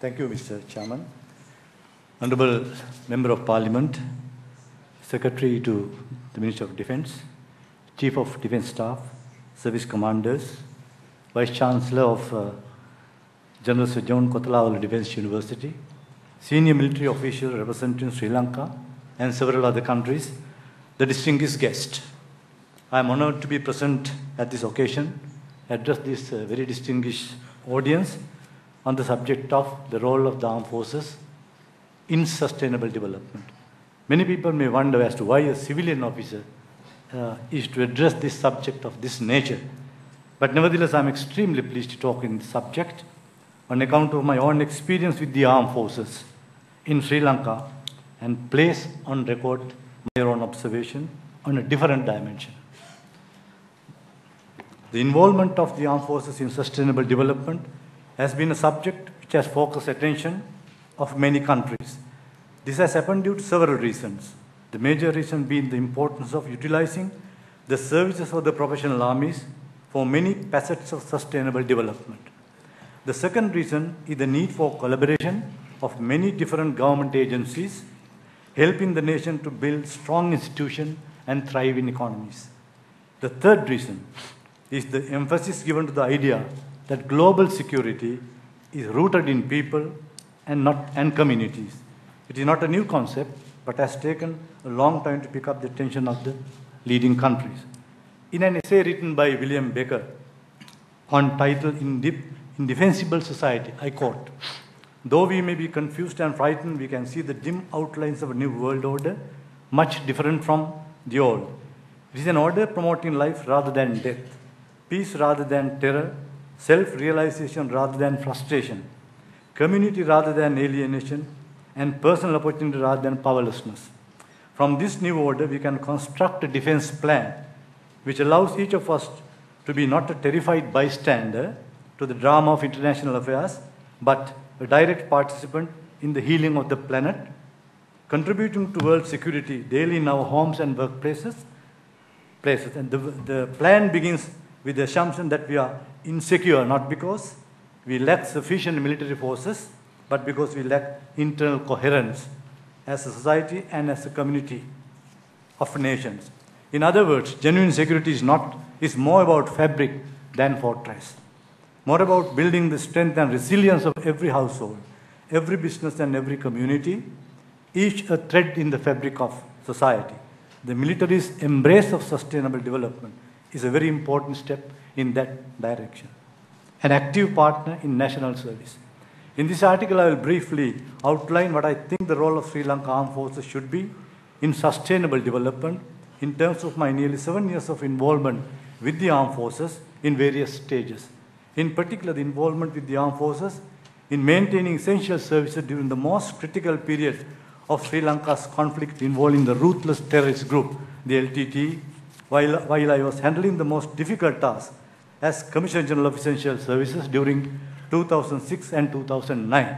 Thank you, Mr. Chairman. Honorable Member of Parliament, Secretary to the Minister of Defence, Chief of Defence Staff, Service Commanders, Vice Chancellor of General Sir John Kotalawala Defence University, Senior Military Official representing Sri Lanka and several other countries, the distinguished guest. I am honoured to be present at this occasion, address this very distinguished audience on the subject of the role of the armed forces in sustainable development. Many people may wonder as to why a civilian officer is to address this subject of this nature. But nevertheless, I am extremely pleased to talk in this subject on account of my own experience with the armed forces in Sri Lanka and place on record my own observation on a different dimension. The involvement of the armed forces in sustainable development has been a subject which has focused attention of many countries. This has happened due to several reasons. The major reason being the importance of utilizing the services of the professional armies for many facets of sustainable development. The second reason is the need for collaboration of many different government agencies, helping the nation to build strong institutions and thriving economies. The third reason is the emphasis given to the idea that global security is rooted in people and communities. It is not a new concept, but has taken a long time to pick up the attention of the leading countries. In an essay written by William Baker on title Indefensible Society, I quote, "Though we may be confused and frightened, we can see the dim outlines of a new world order, much different from the old. It is an order promoting life rather than death, peace rather than terror, self-realization rather than frustration, community rather than alienation, and personal opportunity rather than powerlessness. From this new order, we can construct a defense plan which allows each of us to be not a terrified bystander to the drama of international affairs, but a direct participant in the healing of the planet, contributing to world security daily in our homes and workplaces. And the plan begins with the assumption that we are insecure, not because we lack sufficient military forces, but because we lack internal coherence as a society and as a community of nations. In other words, genuine security is more about fabric than fortress, more about building the strength and resilience of every household, every business and every community, each a thread in the fabric of society. The military's embrace of sustainable development is a very important step in that direction. An active partner in national service. In this article, I will briefly outline what I think the role of Sri Lanka Armed Forces should be in sustainable development in terms of my nearly 7 years of involvement with the armed forces in various stages. In particular, the involvement with the armed forces in maintaining essential services during the most critical period of Sri Lanka's conflict involving the ruthless terrorist group, the LTT, while I was handling the most difficult task as Commissioner General of Essential Services during 2006 and 2009.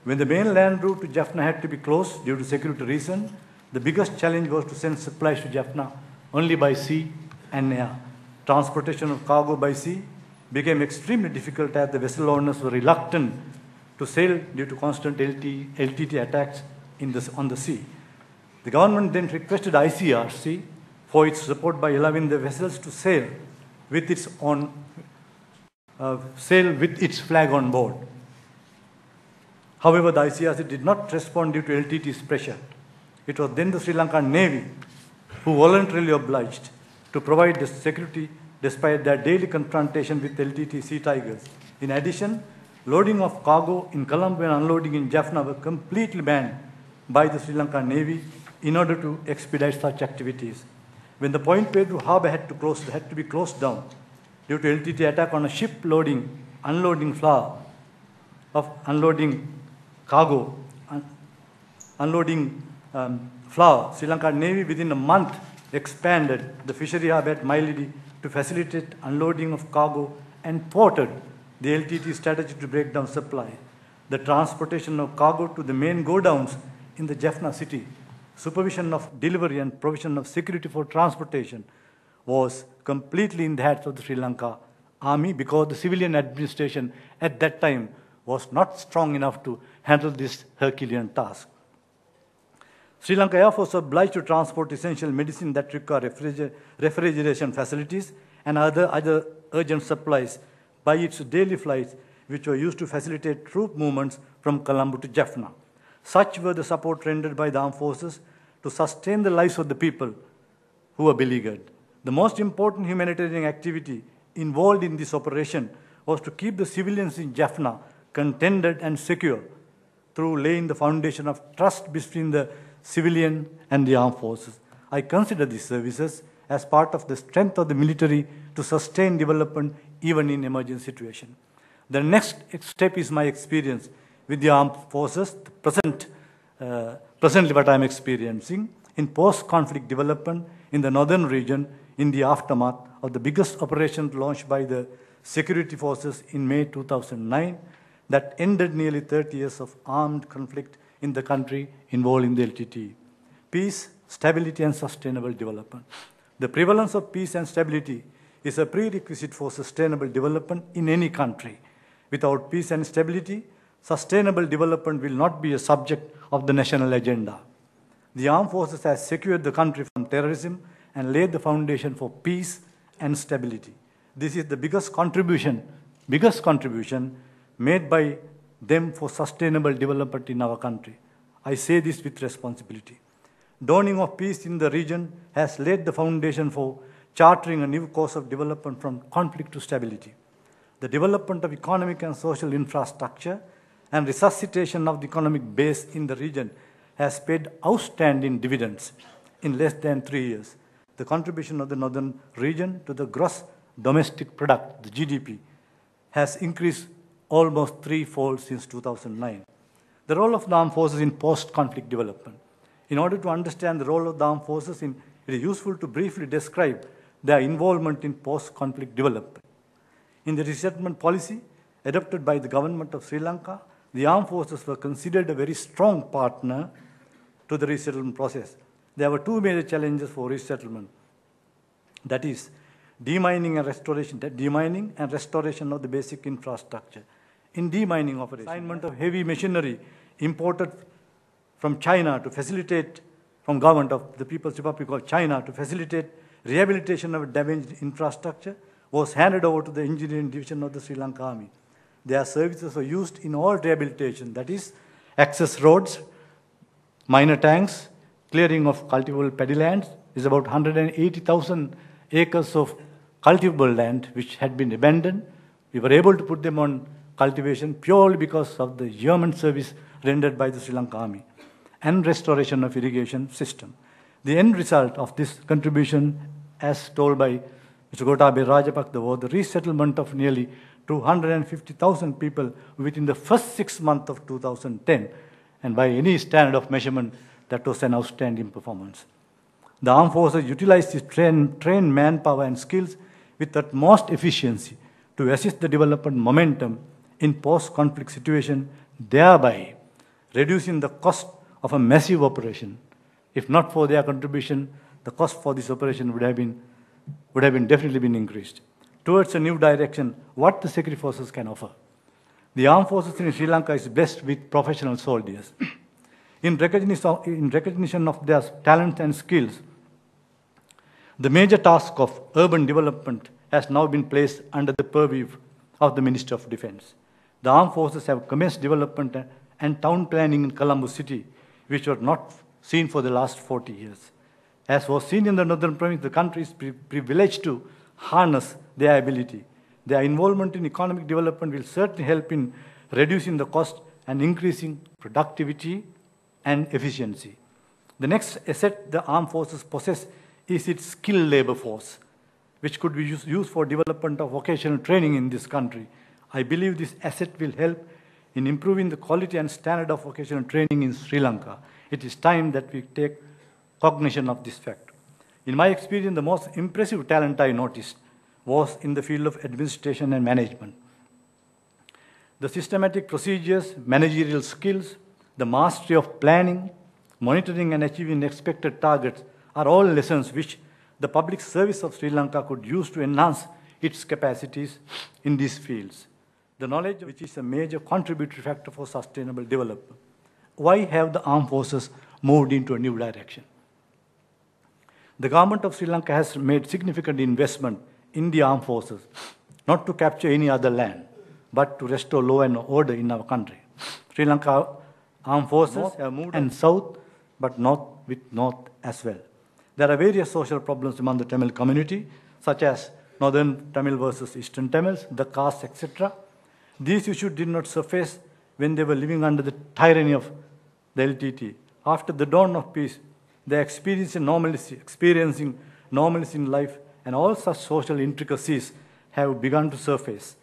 When the main land route to Jaffna had to be closed due to security reasons, the biggest challenge was to send supplies to Jaffna only by sea and air. Transportation of cargo by sea became extremely difficult as the vessel owners were reluctant to sail due to constant LTT attacks on the sea. The government then requested ICRC for its support by allowing the vessels to sail with its flag on board. However, the ICRC did not respond due to LTT's pressure. It was then the Sri Lankan Navy who voluntarily obliged to provide the security despite their daily confrontation with LTT Sea Tigers. In addition, loading of cargo in Colombo and unloading in Jaffna were completely banned by the Sri Lankan Navy in order to expedite such activities. When the Point Pedro harbour had to be closed down due to LTT attack on a ship unloading cargo, flour, Sri Lankan Navy within a month expanded the fishery harbour at Mailidi to facilitate unloading of cargo and thwarted the LTT strategy to break down supply. The transportation of cargo to the main godowns in the Jaffna city, supervision of delivery and provision of security for transportation was completely in the hands of the Sri Lanka Army because the civilian administration at that time was not strong enough to handle this Herculean task. Sri Lanka Air Force was obliged to transport essential medicine that require refrigeration facilities and other urgent supplies by its daily flights, which were used to facilitate troop movements from Colombo to Jaffna. Such were the support rendered by the armed forces to sustain the lives of the people who were beleaguered. The most important humanitarian activity involved in this operation was to keep the civilians in Jaffna contented and secure through laying the foundation of trust between the civilian and the armed forces. I consider these services as part of the strength of the military to sustain development even in emergency situations. The next step is my experience with the armed forces, presently what I am experiencing in post-conflict development in the northern region in the aftermath of the biggest operation launched by the security forces in May 2009 that ended nearly 30 years of armed conflict in the country involving the LTTE. Peace, stability, and sustainable development. The prevalence of peace and stability is a prerequisite for sustainable development in any country. Without peace and stability, sustainable development will not be a subject of the national agenda. The armed forces have secured the country from terrorism and laid the foundation for peace and stability. This is the biggest contribution made by them for sustainable development in our country. I say this with responsibility. Dawning of peace in the region has laid the foundation for chartering a new course of development from conflict to stability. The development of economic and social infrastructure and resuscitation of the economic base in the region has paid outstanding dividends in less than 3 years. The contribution of the northern region to the gross domestic product, the GDP, has increased almost threefold since 2009. The role of the armed forces in post-conflict development. In order to understand the role of the armed forces, it is useful to briefly describe their involvement in post-conflict development. In the resettlement policy adopted by the government of Sri Lanka, the armed forces were considered a very strong partner to the resettlement process. There were two major challenges for resettlement. That is, demining and restoration of the basic infrastructure. In demining operation, assignment of heavy machinery imported from China to facilitate, from government of the People's Republic of China to facilitate rehabilitation of damaged infrastructure was handed over to the engineering division of the Sri Lanka Army. Their services were used in all rehabilitation, that is, access roads, minor tanks, clearing of cultivable paddy lands. Is about 180,000 acres of cultivable land which had been abandoned. We were able to put them on cultivation purely because of the yeoman service rendered by the Sri Lanka Army and restoration of irrigation system. The end result of this contribution, as told by Mr. Gotabaya Rajapaksa, was the resettlement of nearly 250,000 people within the first 6 months of 2010, and by any standard of measurement, that was an outstanding performance. The armed forces utilized its trained manpower and skills with utmost efficiency to assist the development momentum in post-conflict situation, thereby reducing the cost of a massive operation. If not for their contribution, the cost for this operation would have definitely been increased. Towards a new direction, what the security forces can offer. The armed forces in Sri Lanka is blessed with professional soldiers. In recognition of their talents and skills, the major task of urban development has now been placed under the purview of the Minister of Defense. The armed forces have commenced development and town planning in Colombo city, which were not seen for the last 40 years. As was seen in the northern province, the country is privileged to harness their ability. Their involvement in economic development will certainly help in reducing the cost and increasing productivity and efficiency. The next asset the armed forces possess is its skilled labor force, which could be used for development of vocational training in this country. I believe this asset will help in improving the quality and standard of vocational training in Sri Lanka. It is time that we take cognition of this fact. In my experience, the most impressive talent I noticed was in the field of administration and management. The systematic procedures, managerial skills, the mastery of planning, monitoring and achieving expected targets are all lessons which the public service of Sri Lanka could use to enhance its capacities in these fields. the knowledge which is a major contributory factor for sustainable development. Why have the armed forces moved into a new direction? The government of Sri Lanka has made significant investment in the armed forces, not to capture any other land, but to restore law and order in our country. Sri Lanka armed forces have moved and south, but north with north as well. There are various social problems among the Tamil community, such as northern Tamil versus eastern Tamils, the caste, etc. These issues did not surface when they were living under the tyranny of the LTT. After the dawn of peace, they experiencing normalcy in life, and all such social intricacies have begun to surface.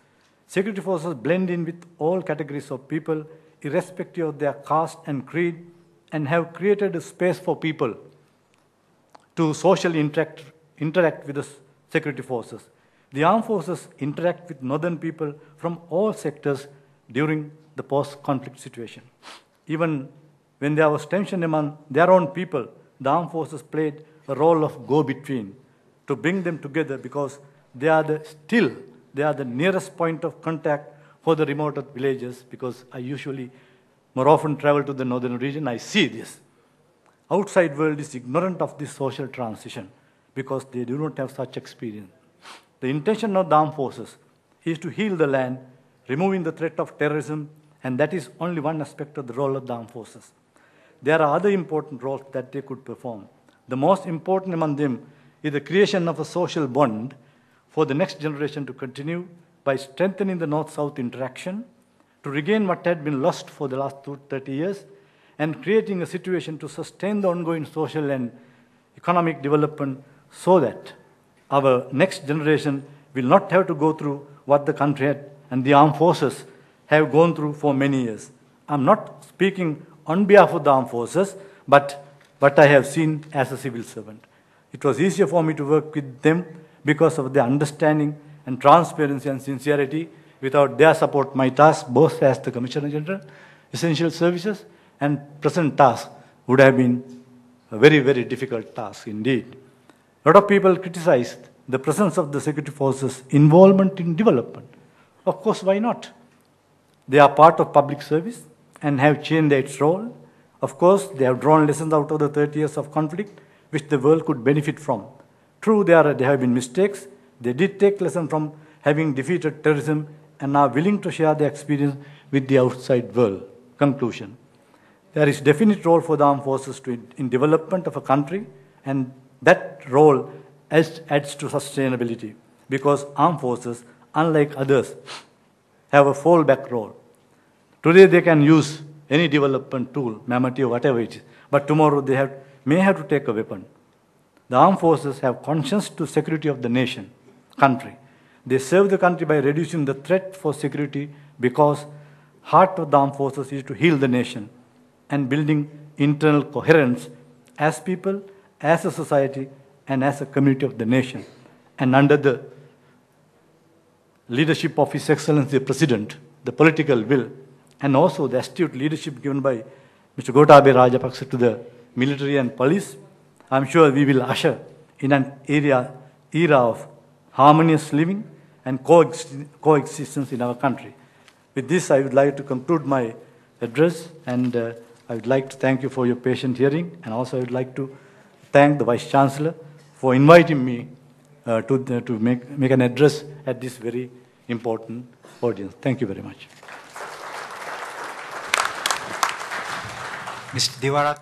Security forces blend in with all categories of people, irrespective of their caste and creed, and have created a space for people to socially interact with the security forces. The armed forces interact with northern people from all sectors during the post-conflict situation. Even when there was tension among their own people, the armed forces played a role of go-between to bring them together, because they are the nearest point of contact for the remote villages, because I usually more often travel to the northern region. I see this. Outside world is ignorant of this social transition because they do not have such experience. The intention of the armed forces is to heal the land, removing the threat of terrorism, and that is only one aspect of the role of the armed forces. There are other important roles that they could perform. The most important among them is the creation of a social bond for the next generation to continue by strengthening the North-South interaction, to regain what had been lost for the last 30 years, and creating a situation to sustain the ongoing social and economic development so that our next generation will not have to go through what the country had and the armed forces have gone through for many years. I'm not speaking on behalf of the armed forces, but what I have seen as a civil servant. It was easier for me to work with them because of their understanding and transparency and sincerity. Without their support, my task, both as the Commissioner General, Essential Services, and present task, would have been a very, very difficult task indeed. A lot of people criticized the presence of the security forces' involvement in development. Of course, why not? They are part of public service and have changed its role. Of course, they have drawn lessons out of the 30 years of conflict, which the world could benefit from. True, there have been mistakes. They did take lessons from having defeated terrorism and are willing to share their experience with the outside world. Conclusion. There is definite role for the armed forces in development of a country, and that role adds to sustainability, because armed forces, unlike others, have a fallback role. Today they can use any development tool, Mamati or whatever it is, but tomorrow they may have to take a weapon. The armed forces have conscience to security of the nation, country. They serve the country by reducing the threat for security, because heart of the armed forces is to heal the nation and building internal coherence as people, as a society, and as a community of the nation. And under the leadership of His Excellency the President, the political will, and also the astute leadership given by Mr. Gotabaya Rajapaksa to the military and police, I'm sure we will usher in an era of harmonious living and coexistence in our country. With this, I would like to conclude my address, and I would like to thank you for your patient hearing, and also I would like to thank the Vice Chancellor for inviting me to make an address at this very important audience. Thank you very much. Mr. Divarathne.